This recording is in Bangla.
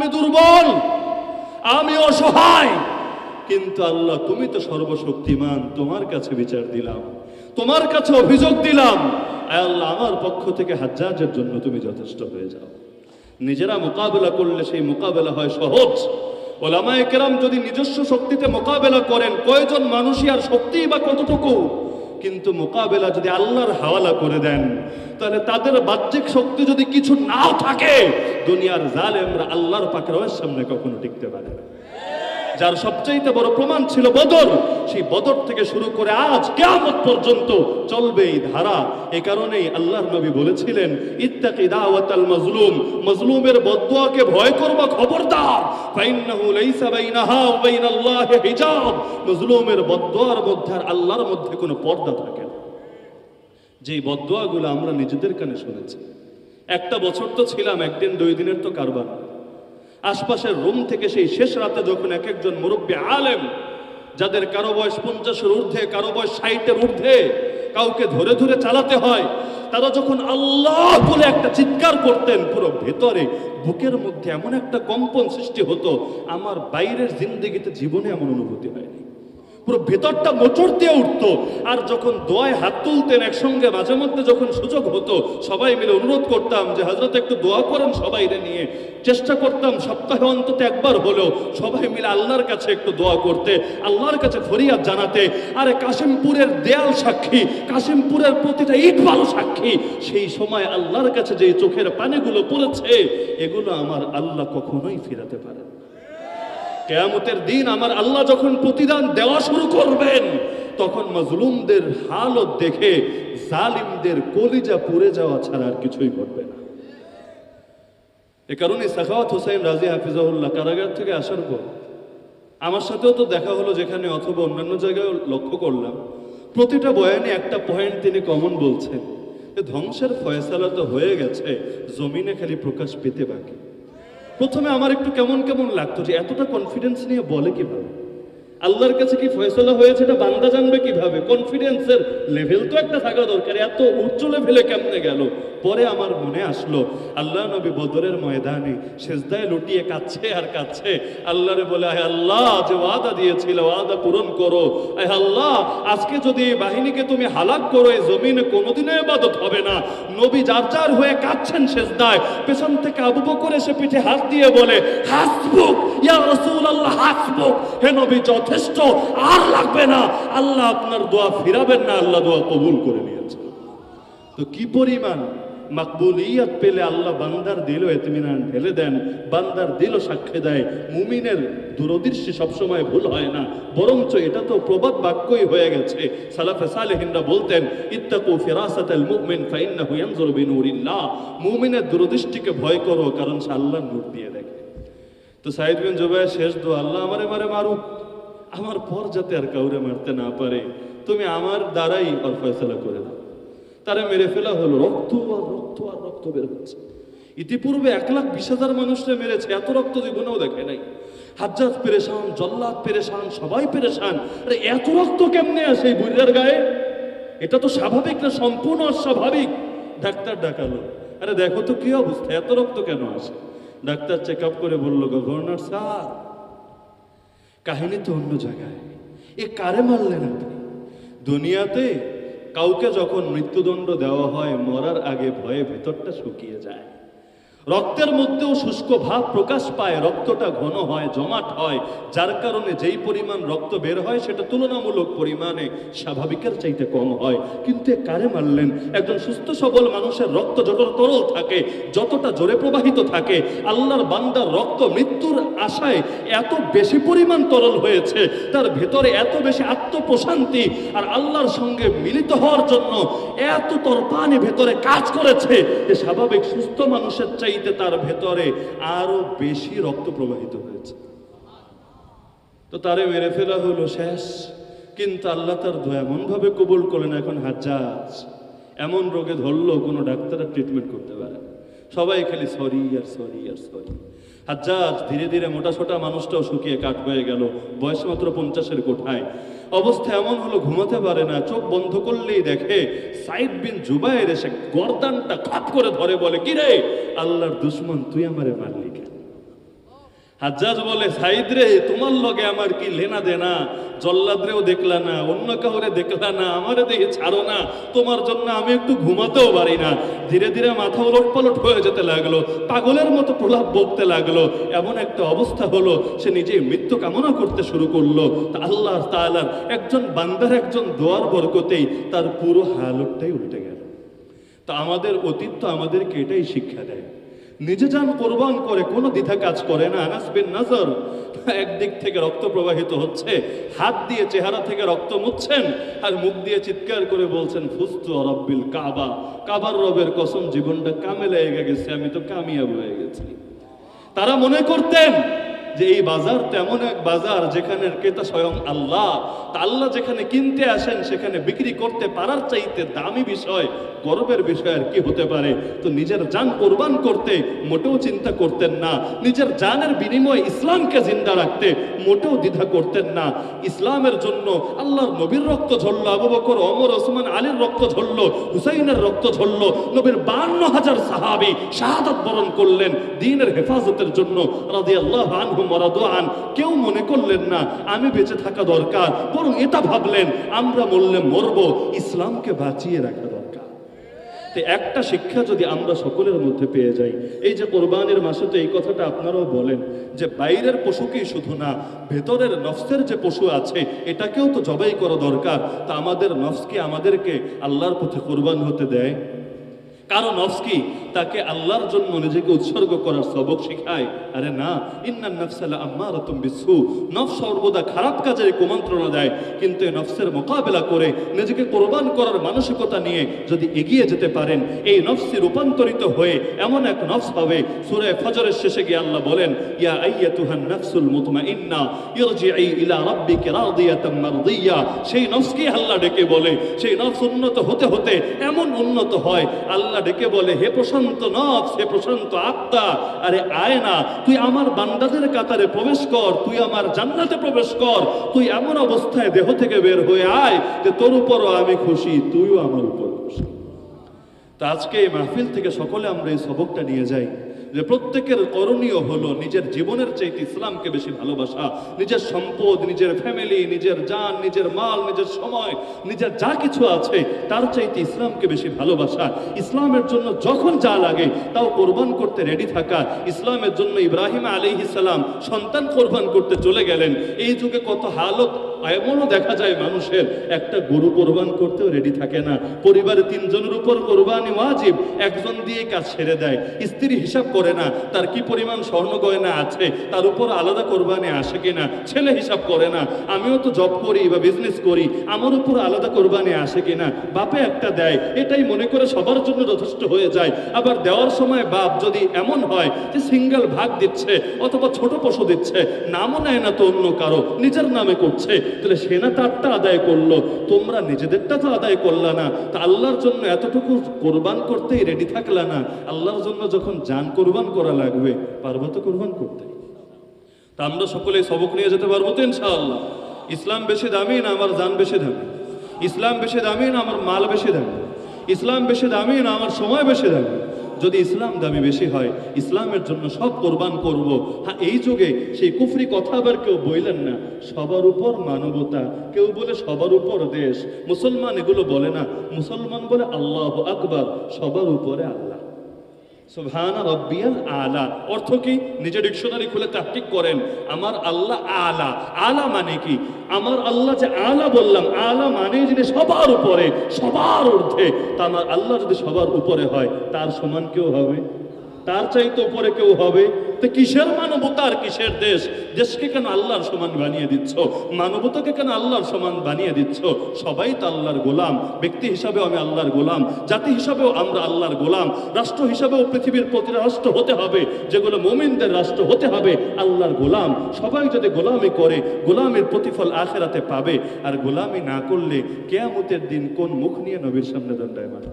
আমি দুর্বল, আমি অসহায়, কিন্তু আল্লাহ তুমি তো সর্বশক্তিমান, তোমার কাছে বিচার দিলাম, তোমার কাছে অভিযোগ দিলাম, আয় আল্লাহ আমার পক্ষ থেকে হাজ্জাজের জন্য তুমি যথেষ্ট হয়ে যাও। নিজেরা মোকাবেলা করলে সেই মোকাবেলা হয় সহজ। ওলামায়ে কেরাম যদি নিজস্ব শক্তিতে মোকাবেলা করেন, কয়জন মানুষই আর শক্তি বা কতটুকু, কিন্তু মোকাবেলা যদি আল্লাহর হাওয়ালা করে দেন, তাহলে তাদের বাহ্যিক শক্তি যদি কিছু নাও থাকে, দুনিয়ার জালেমরা আল্লাহর পাকের সামনে কখনো টিকতে পারে না। যার সবচেয়ে বড় প্রমাণ ছিল বদর, সেই বদর থেকে শুরু করে আজ কিয়ামত পর্যন্ত চলবে এই ধারা। এই কারণেই আল্লাহর নবী বলেছিলেন, ইত্তাকি দাওয়াতাল মাজলুম, মাজলুমের বদদুয়াকে ভয় করবা, খবরদার, ফাইন্নাহু লাইসা বাইনাহা ওয়া বাইনাল্লাহি হিজাব। মাজলুমের বদদুয়ার মধ্যে আর আল্লাহর মধ্যে কোনো পর্দা থাকে না। যেই বদদুয়াগুলো আমরা নিজেদের কানে শুনেছি, একটা বছর তো ছিলাম, একদিন দুই দিনের তো কারবার। আশপাশের রুম থেকে সেই শেষ রাতে যখন এক একজন মুরব্বী আলেম, যাদের কারো বয়স 50-এর ঊর্ধ্বে, কারো বয়স 60-এর ঊর্ধ্বে, কাউকে ধরে ধরে চালাতে হয়, তারা যখন আল্লাহ বলে একটা চিৎকার করতেন, পুরো ভেতরে বুকের মধ্যে এমন একটা কম্পন সৃষ্টি হতো, আমার বাইরের জিন্দেগিতে জীবনে এমন অনুভূতি হয়নি। পুরো ভেতরটা মোচড় দিয়ে উঠতো। আর যখন দোয়ায় হাত তুলতেন একসঙ্গে, মাঝে মধ্যে যখন সুযোগ হতো, সবাই মিলে অনুরোধ করতাম যে হযরত একটু দোয়া করেন সবাই নিয়ে। চেষ্টা করতাম সপ্তাহে অন্তত একবার হলেও সবাই মিলে আল্লাহর কাছে একটু দোয়া করতে, আল্লাহর কাছে ফরিয়াদ জানাতে। আরে কাশিমপুরের দেয়াল সাক্ষী, কাশিমপুরের প্রতিটা ইট বালু সাক্ষী, সেই সময় আল্লাহর কাছে যে চোখের পানিগুলো পড়েছে, এগুলো আমার আল্লাহ কখনোই ফিরাতে পারে না। কিয়ামতের দিন আমার আল্লাহ যখন প্রতিদান দেওয়া শুরু করবেন, তখন মাজলুমদের হালত দেখে জালিমদের কলিজা পুড়ে যাওয়া ছাড়া আর কিছুই ঘটবে না। এ কারণে সাখাওয়াত হোসেন রাজি হাফিজাহুল্লাহ কারাগার থেকে আসার পর আমার সাথেও তো দেখা হলো যেখানে, অথবা অন্যান্য জায়গায় লক্ষ্য করলাম, প্রতিটা বয়ানে একটা পয়েন্ট তিনি কমন বলছেন, ধ্বংসের ফয়সালা তো হয়ে গেছে, জমিনে খালি প্রকাশ পেতে বাকি। প্রথমে আমার একটু কেমন কেমন লাগতো যে এতটা কনফিডেন্স নিয়ে বলে কিভাবে, আল্লাহর কাছে কি ফয়সালা হয়েছে এটা বান্দা জানবে কিভাবে? কনফিডেন্সের লেভেল তো একটা থাকা দরকার, এত উচ্চ লেভেলে কেমনে গেল? পরে আমার মনে আসলো, আল্লাহ নবী বদরের ময়দানে সেজদায় লুটিয়ে কাঁদছে আর কাঁদছে, আল্লাহরে বলে, আয় আল্লাহ যে ওয়াদা দিয়েছিল ওয়াদা পূরণ করো, আয় আল্লাহ আজকে যদি এই বাহিনীকে তুমি হালাক করো, এই জমিনে কোনোদিনও ইবাদত হবে না। নবী যার যার হয়ে কাঁদছেন সেজদায়, পেছন থেকে আবু বকর এসে পিঠে হাত দিয়ে বলে, হাসবুক ইয়া রাসূলুল্লাহ, হাসবুক, হে নবী যথেষ্ট, আর লাগবে না, আল্লাহ আপনার দোয়া ফিরাবেন না, আল্লাহ দোয়া কবুল করে নিয়েছে। তো কি পরিমাণ মাকবুলিয়াত পেলে আল্লাহ বান্দার দিল ইতমিনান ঢেলে দেন, বান্দার দিল সাক্ষ্য দেয়। মুমিনের দূরদৃষ্টি সবসময় ভুল হয় না, বরঞ্চ এটা তো প্রবাদ বাক্যই হয়ে গেছে। সালাফে সালেহিনরা বলতেন, ইত্তাকু ফিরাসাতাল মুমিন ফাইন্নাহু ইয়ানজুরু বিনুরিল্লাহ, মুমিনের দূরদৃষ্টিকে ভয় করো, কারণ সে আল্লাহর নূর দিয়ে দেখে। তো সাইদ বিন জুবায়ের শেষ দোয়া, আল্লাহ আমারে মারুক, আমার পর যাতে আর কাউরে মারতে না পারে, তুমি আমার দ্বারাই ওর ফয়সালা করে দাও। তারা মেরে ফেলা হলো, রক্ত আর রক্ত আর রক্ত বের হচ্ছে। ইতিপূর্বে 1,20,000 মানুষকে মেরেছে, এত রক্ত জীবনেও দেখে নাই। হাজ্জাজ পেরেশান, জল্লাদ পেরেশান, সবাই পেরেশান। আরে এত রক্ত কেমনে আসে এই বুড়িয়ার গায়ে? এটা তো স্বাভাবিক না, সম্পূর্ণ অস্বাভাবিক। ডাক্তার ডাকালো, আরে দেখো তো কি অবস্থা, এত রক্ত কেন আসে? ডাক্তার চেক আপ করে বলল, গভর্নর স্যার, কাহিনী তো অন্য জায়গায়, এ কারে মারলেন আপনি? দুনিয়াতে কাউকে যখন মৃত্যুদণ্ড দেওয়া হয়, মরার আগে ভয়ে ভেতরটা শুকিয়ে যায়, রক্তের মধ্যেও শুষ্ক ভাব প্রকাশ পায়, রক্তটা ঘন হয়, জমাট হয়, যার কারণে যেই পরিমাণ রক্ত বের হয় সেটা তুলনামূলক পরিমাণে স্বাভাবিকের চাইতে কম হয়। কিন্তু কারে মারলেন? একজন সুস্থ সবল মানুষের রক্ত যতটা তরল থাকে, যতটা জোরে প্রবাহিত থাকে, আল্লাহর বান্দার রক্ত মৃত্যুর আশায় এত বেশি পরিমাণ তরল হয়েছে, তার ভেতরে এত বেশি আত্মপ্রশান্তি আর আল্লাহর সঙ্গে মিলিত হওয়ার জন্য এত তরপানি ভেতরে কাজ করেছে যে স্বাভাবিক সুস্থ মানুষের চাই তার ভেতরে আরো বেশি রক্ত প্রবাহিত হয়েছে। তো তারে মেরে ফেলা হলো, শেষ। কিন্তু আল্লাহ তার দোয়া এমন ভাবে কবুল করলেন, এখন হাজ্জাজ এমন রোগে ধরলো কোনো ডাক্তারের ট্রিটমেন্ট করতে পারে, সবাই খালি সরি আর সরি আর সরি। হাজ্জাজ ধীরে ধীরে মোটা সোটা মানুষটাও শুকিয়ে কাঠ হয়ে গেল, বয়স মাত্র 50-এর কোঠায়। অবস্থা এমন হলো, ঘুমাতে পারে না, চোখ বন্ধ করলেই দেখে সাইদ বিন জুবায়ের এসে গর্দানটা খাপ করে ধরে বলে, কি রে আল্লাহর দুশমন, তুই আমারে মারলি কেন? হাজ্জাজ বলে, সাইদ রে, তোমার লগে আমার কি লেনা দেনা? জল্লাদরেও দেখলা না, অন্য কাউরে দেখলা না, আমারে দেখে ছাড়ো না, তোমার জন্য আমি একটু ঘুমাতেও পারি না। ধীরে ধীরে মাথা উলট পালট হয়ে যেতে লাগলো, পাগলের মতো প্রলাপ বকতে লাগলো। এমন একটা অবস্থা হলো, সে নিজেই মৃত্যু কামনা করতে শুরু করলো। তা আল্লাহ তাআলার একজন বান্দার একজন দোয়ার বরকতেই তার পুরো হালতটাই উল্টে গেল। তা আমাদের অতীত তো আমাদেরকে এটাই শিক্ষা দেয়, নিজে যান কোরবান করে কোনো দ্বিধা কাজ করে না। আনাস বিন নজর একদিক থেকে রক্ত প্রবাহিত হচ্ছে, হাত দিয়ে চেহারা থেকে রক্ত মুছছেন আর মুখ দিয়ে চিৎকার করে বলছেন, ফুস্তু রব্বিল কাবা, কাবার রবের কসম, জীবনটা কামে লেগে গেছে, আমি তো কামিয়াব হয়ে গেছি। তারা মনে করতেন যে এই বাজার তো এমন এক বাজার যেখানে ক্রেতা স্বয়ং আল্লাহ। তা আল্লাহ যেখানে কিনতে আসেন সেখানে বিক্রি করতে পারার চাইতে দামি বিষয়, গর্বের বিষয় আর কি হতে পারে। তো নিজের জান কোরবান করতে মোটেও চিন্তা করতেন না, নিজের জানের বিনিময়ে ইসলামকে জিন্দা রাখতে মোটেও দ্বিধা করতেন না। ইসলামের জন্য আল্লাহর নবীর রক্ত ঝরল, আবু বকর, ওমর, ওসমান, আলীর রক্ত ঝরল, হুসাইনের রক্ত ঝরল, নবীর 52,000 সাহাবী শাহাদাত বরণ করলেন দ্বীনের হেফাজতের জন্য রাদিয়াল্লাহু আনহুম ওয়া রাদু আন। কেউ মনে করলেন না আমি বেঁচে থাকা দরকার, বরং এটা ভাবলেন আমরা মরলে মরবো, ইসলামকে বাঁচিয়ে রাখা দরকার। তো একটা শিক্ষা যদি আমরা সকলের মধ্যে পেয়ে যাই, এই যে কোরবানির মাসে তো এই কথাটা আপনারাও বলেন যে বাইরের পশুকেই শুধু না, ভেতরের নফসের যে পশু আছে এটাকেও তো জবাই করা দরকার। তা আমাদের নফসকে আমাদেরকে আল্লাহর পথে কোরবান হতে দেয়? কারো নফস কি তাকে আল্লাহর জন্য নিজেকে উৎসর্গ করার সবক শিখায়? আরে না, ইন্নান নাফসা লাআম্মারাতুম বিসসু, নফস সর্বদা খারাপ কাজের কুমন্ত্রণা দেয়। কিন্তু এই নফসের মোকাবেলা করে নিজেকে কোরবান করার মানসিকতা নিয়ে যদি এগিয়ে যেতে পারেন, এই নফসে রূপান্তরিত হয়ে এমন এক নফস হবে, সূরা ফজরের শেষে গিয়ে আল্লাহ বলেন, ইয়া আইয়াতুহান নাফসুল মুতমাইন্না ইরজিই ইলা রাব্বিকা রাদিয়াতাম মারদিয়া। সেই নফসকে আল্লাহ ডেকে বলে, সেই নফস উন্নত হতে হতে এমন উন্নত হয়, আল্লাহ ডেকে বলে, হে প্রশান্ত নফস, হে প্রশান্ত আত্মা, আরে আয় না, তুই আমার বান্দাদের কাতারে প্রবেশ কর, তুই আমার জান্নাতে প্রবেশ কর, তুই এমন অবস্থায় দেহ থেকে বের হয়ে আয় যে তোর উপরও আমি খুশি, তুইও আমার উপর খুশি। তা আজকে এই মাহফিল থেকে সকলে আমরা এই সবকটা নিয়ে যাই যে প্রত্যেকের করণীয় হলো নিজের জীবনের চাইতে ইসলামকে বেশি ভালোবাসা, নিজের সম্পদ, নিজের ফ্যামিলি, নিজের জান, নিজের মাল, নিজের সময়, নিজের যা কিছু আছে তার চাইতে ইসলামকে বেশি ভালোবাসা, ইসলামের জন্য যখন যা লাগে তাও কোরবান করতে রেডি থাকা। ইসলামের জন্য ইব্রাহিম আলাইহিস সালাম সন্তান কোরবান করতে চলে গেলেন। এই যুগে কত হালত এমনও দেখা যায় মানুষের একটা গরু কোরবান করতেও রেডি থাকে না। পরিবারে 3 জনের উপর কোরবানি ওয়াজিব, একজন দিয়ে কাজ ছেড়ে দেয়। স্ত্রী হিসাব করে না তার কি পরিমাণ স্বর্ণ গয়না আছে, তার উপর আলাদা কোরবানি আসে কিনা। ছেলে হিসাব করে না আমিও তো জব করি বা বিজনেস করি, আমার উপর আলাদা কোরবানি আসে কিনা। বাপে একটা দেয়, এটাই মনে করে সবার জন্য যথেষ্ট হয়ে যায়। আবার দেওয়ার সময় বাপ যদি এমন হয় যে সিঙ্গেল ভাগ দিচ্ছে অথবা ছোট পশু দিচ্ছে, নামও নেয় না তো অন্য কারো, নিজের নামে করছে, তাহলে সে না তারটা আদায় করলো, তোমরা নিজেদেরটা তো আদায় করলা না। তা আল্লাহর জন্য এতটুকু কোরবান করতেই রেডি থাকলা না, আল্লাহর জন্য যখন জান কোরবান করা লাগবে পারবো তো কোরবান করতে? তা আমরা সকলে সবক নিয়ে যেতে পারবো তো ইনশাআল্লাহ? ইসলাম বেশি দামি না আমার জান বেশি দামি? ইসলাম বেশি দামি না আমার মাল বেশি দামি? ইসলাম বেশি দামি না আমার সময় বেশি দামি? যদি ইসলাম দামি বেশি হয়, ইসলামের জন্য সব কোরবান করব। হ্যাঁ, এই যুগে সেই কুফরি কথা আবার কেউ বললেন না, সবার উপর মানবতা, কেউ বলে সবার উপর দেশ। মুসলমান এগুলো বলে না, মুসলমান বলে আল্লাহু আকবার, সবার উপরে আল্লাহ। সুবহান রাব্বিয়াল আলা অর্থ কি? নিজে ডিকশনারি খুলে তাহকিক করেন, আমার আল্লাহ আলা। আলা মানে কি? আমার আল্লাহ যে আলা বললাম, আলা মানে যিনি সবার উপরে, সবার ঊর্ধ্বে। তা আমার আল্লাহ যদি সবার উপরে হয়, তার সমান কেউ হবে? তার চাইতে উপরে কেউ হবে? তো কিসের মানবতা আর কিসের দেশ? দেশকে কেন আল্লাহর সমান বানিয়ে দিচ্ছ? মানবতাকে কেন আল্লাহর সমান বানিয়ে দিচ্ছ? সবাই তো আল্লাহর গোলাম। ব্যক্তি হিসাবেও আমি আল্লাহর গোলাম, জাতি হিসাবেও আমরা আল্লাহর গোলাম, রাষ্ট্র হিসাবেও পৃথিবীর প্রতিটা রাষ্ট্র হতে হবে যেগুলো মুমিনদের রাষ্ট্র হতে হবে, আল্লাহর গোলাম। সবাই যদি গোলামি করে, গোলামির প্রতিফল আখিরাতে পাবে। আর গোলামি না করলে কিয়ামতের দিন কোন মুখ নিয়ে নবীর সামনে দণ্ডায়মান?